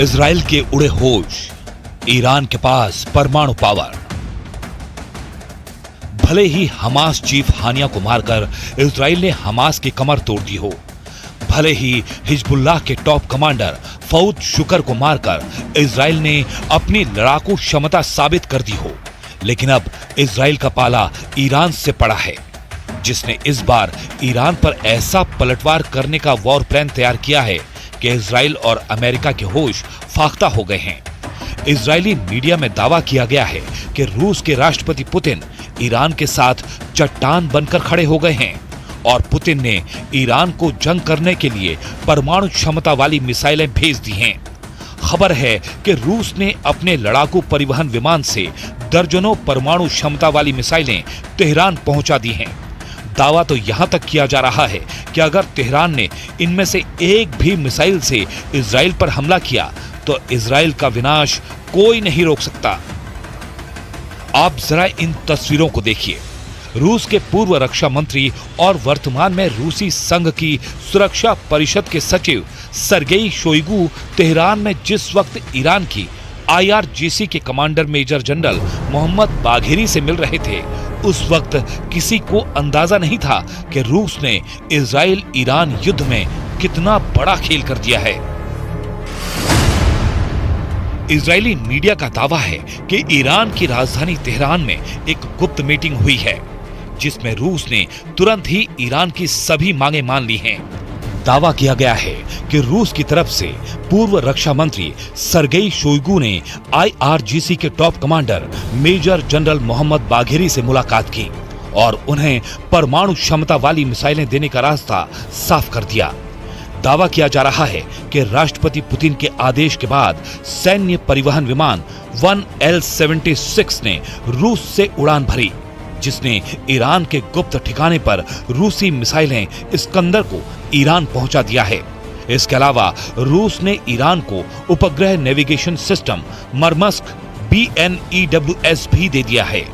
Israel के उड़े होश, ईरान के पास परमाणु पावर। भले ही हमास चीफ हानिया को मारकर इजराइल ने हमास की कमर तोड़ दी हो, भले ही हिजबुल्लाह के टॉप कमांडर फऊद शुकर को मारकर इजराइल ने अपनी लड़ाकू क्षमता साबित कर दी हो, लेकिन अब इजराइल का पाला ईरान से पड़ा है, जिसने इस बार ईरान पर ऐसा पलटवार करने का वॉर प्लान तैयार किया है कि इजराइल और अमेरिका के होश फाख्ता हो गए हैं। इजरायली मीडिया में दावा किया गया है कि रूस के राष्ट्रपति पुतिन ईरान के साथ चट्टान बनकर खड़े हो गए हैं और पुतिन ने ईरान को जंग करने के लिए परमाणु क्षमता वाली मिसाइलें भेज दी हैं। खबर है कि रूस ने अपने लड़ाकू परिवहन विमान से दर्जनों परमाणु क्षमता वाली मिसाइलें तेहरान पहुंचा दी हैं। दावा तो यहां तक किया जा रहा है कि अगर तेहरान ने इनमें से एक भी मिसाइल से इजराइल पर हमला किया तो इजराइल का विनाश कोई नहीं रोक सकता। आप जरा इन तस्वीरों को देखिए। रूस के पूर्व रक्षा मंत्री और वर्तमान में रूसी संघ की सुरक्षा परिषद के सचिव सरगेई शोइगु तेहरान में जिस वक्त ईरान की IRGC के commander major general Mohammad Bagheri से मिल रहे थे, उस वक्त किसी को अंदाजा नहीं था कि रूस ने इजराइल ईरान युद्ध में कितना बड़ा खेल कर दिया है। इजरायली मीडिया का दावा है कि ईरान की राजधानी तेहरान में एक गुप्त मीटिंग हुई है, जिसमें रूस ने तुरंत ही ईरान की सभी मांगे मान ली हैं। दावा किया गया है कि रूस की तरफ से पूर्व रक्षा मंत्री सरगेई शोइगु ने IRGC के top commander major general Mohammad Bagheri से मुलाकात की और उन्हें परमाणु क्षमता वाली मिसाइलें देने का रास्ता साफ कर दिया। दावा किया जा रहा है कि राष्ट्रपति पुतिन के आदेश के बाद सैन्य परिवहन विमान 1L-76 ने रूस से उड़ान भरी, जिसने ईरान के गुप्त ठिकाने पर रूसी मिसाइलें इस्कंदर को ईरान पहुंचा दिया है। इसके अलावा रूस ने ईरान को उपग्रह नेविगेशन सिस्टम मरमस्क BNEWS भी दे दिया है।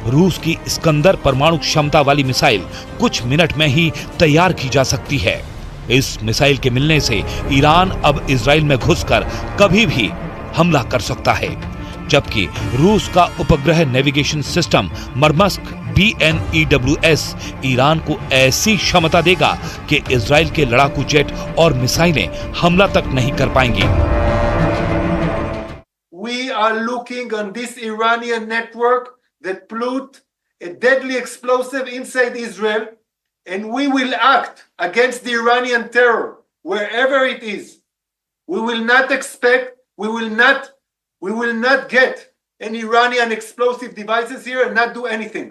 रूस की इस्कंदर परमाणु क्षमता वाली मिसाइल कुछ मिनट में ही तैयार की जा सकती है। इस मिसाइल के मिलने से ईरान अब इजराइल में घुसकर कभी भी हमला कर सकता है, जबकि रूस का उपग्रह नेविगेशन सिस्टम मरमस्क BNEWS ईरान को ऐसी क्षमता देगा कि इजराइल के लड़ाकू जेट और मिसाइलें हमला तक नहीं कर पाएंगी। We are looking on this Iranian network that put a deadly explosive inside Israel, and we will act against the Iranian terror wherever it is. We will not expect, we will not get any Iranian explosive devices here and not do anything.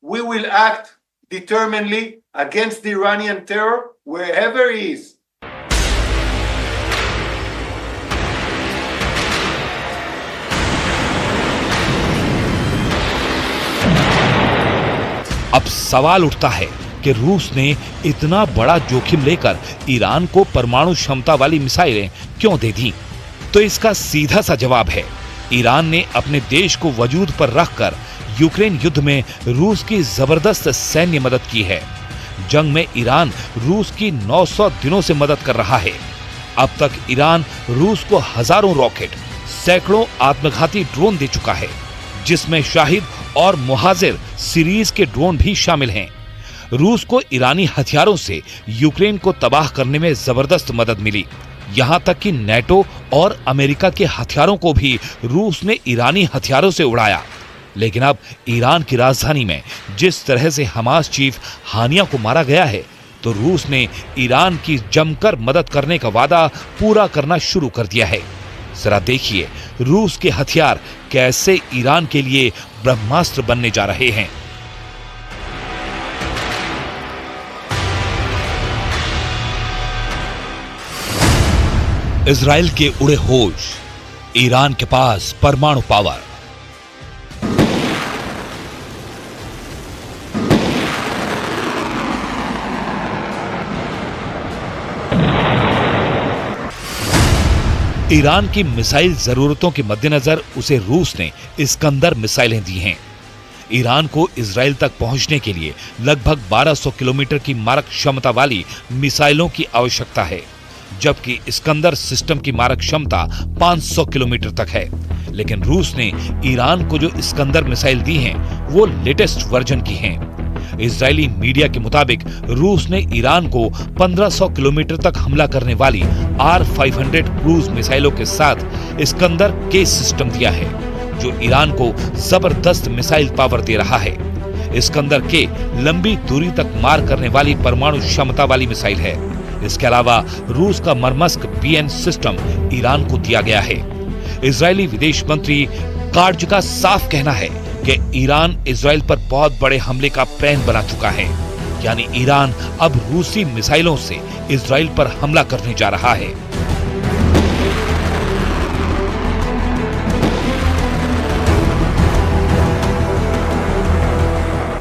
We will act determinedly against the Iranian terror wherever it is. अब सवाल उठता है कि रूस ने इतना बड़ा जोखिम लेकर ईरान को परमाणु क्षमता वाली मिसाइलें क्यों दे दी? तो इसका सीधा सा जवाब है, ईरान ने अपने देश को वजूद पर रखकर यूक्रेन युद्ध में रूस की जबरदस्त सैन्य मदद की है। जंग में ईरान रूस की 900 दिनों से मदद कर रहा है। अब तक ईरान रूस को हजारों रॉकेट, सैकड़ों आत्मघाती ड्रोन दे चुका है, जिसमें शाहिद और मुहाजिर सीरीज के ड्रोन भी शामिल हैं। रूस को ईरानी हथियारों से यूक्रेन को तबाह करने में जबरदस्त मदद मिली। यहां तक कि नेटो और अमेरिका के हथियारों को भी रूस ने ईरानी हथियारों से उड़ाया। लेकिन अब ईरान की राजधानी में जिस तरह से हमास चीफ हानिया को मारा गया है, तो रूस ने ईरान की जमकर मदद करने का वादा पूरा करना शुरू कर दिया है। जरा देखिए रूस के हथियार कैसे ईरान के लिए ब्रह्मास्त्र बनने जा रहे हैं। इजराइल के उड़े होश, ईरान के पास परमाणु पावर। ईरान की मिसाइल जरूरतों के मद्देनजर उसे रूस ने इस्कंदर मिसाइलें दी हैं। ईरान को इजराइल तक पहुंचने के लिए लगभग 1200 किलोमीटर की मारक क्षमता वाली मिसाइलों की आवश्यकता है। जबकि इस्कंदर सिस्टम की मारक क्षमता 500 किलोमीटर तक है। लेकिन रूस ने ईरान को जो इस्कंदर मिसाइल दी हैं, वो लेटेस्ट वर्जन की हैं। इजरायली मीडिया के मुताबिक रूस ने ईरान को 1500 किलोमीटर तक हमला करने वाली R-500 क्रूज मिसाइलों के साथ इस्कंदर के सिस्टम दिया है, जो ईरान को जबरदस्त मिसाइल पावर दे रहा है। इस्कंदर के लंबी दूरी तक मार करने वाली परमाणु क्षमता वाली मिसाइल है। इसके अलावा रूस का मरमस्क BN सिस्टम ईरान को दिया गया है। इजरायली विदेश मंत्री कार्ज का साफ कहना है कि ईरान इजराइल पर बहुत बड़े हमले का प्लान बना चुका है, यानी ईरान अब रूसी मिसाइलों से इजराइल पर हमला करने जा रहा है।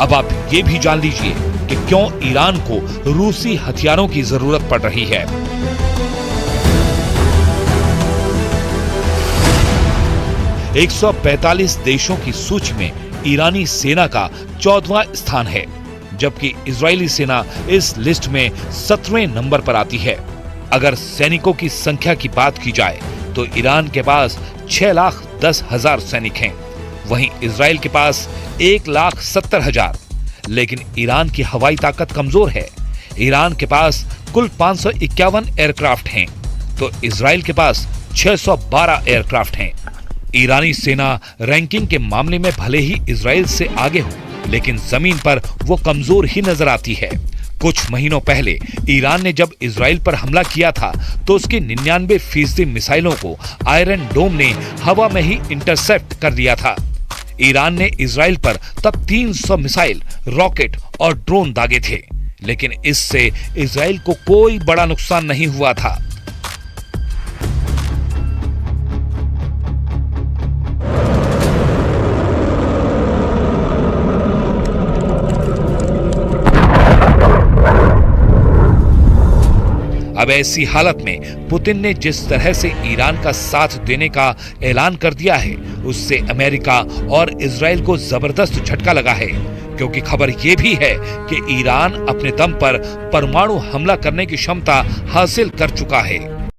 अब आप ये भी जान लीजिए कि क्यों ईरान को रूसी हथियारों की जरूरत पड़ रही है। एक 145 देशों की सूची में ईरानी सेना का 14वां स्थान है, जबकि इजरायली सेना इस लिस्ट में 17वें नंबर पर आती है। अगर सैनिकों की संख्या की बात की जाए तो ईरान के पास 6,10,000 सैनिक हैं, वहीं इजराइल के पास 1,70,000। लेकिन ईरान की हवाई ताकत कमजोर है। ईरान के पास कुल 551 एयरक्राफ्ट हैं, तो इजराइल के पास 612 एयरक्राफ्ट हैं। ईरानी सेना रैंकिंग के मामले में भले ही इजराइल से आगे हो, लेकिन जमीन पर वो कमजोर ही नजर आती है। कुछ महीनों पहले ईरान ने जब इजराइल पर हमला किया था तो उसकी 99% मिसाइलों को आयरन डोम ने हवा में ही इंटरसेप्ट कर दिया था। ईरान ने इजराइल पर तब 300 मिसाइल, रॉकेट और ड्रोन दागे थे, लेकिन इससे इजराइल को कोई बड़ा नुकसान नहीं हुआ था। अब ऐसी हालत में पुतिन ने जिस तरह से ईरान का साथ देने का ऐलान कर दिया है, उससे अमेरिका और इजराइल को जबरदस्त झटका लगा है, क्योंकि खबर यह भी है कि ईरान अपने दम पर परमाणु हमला करने की क्षमता हासिल कर चुका है।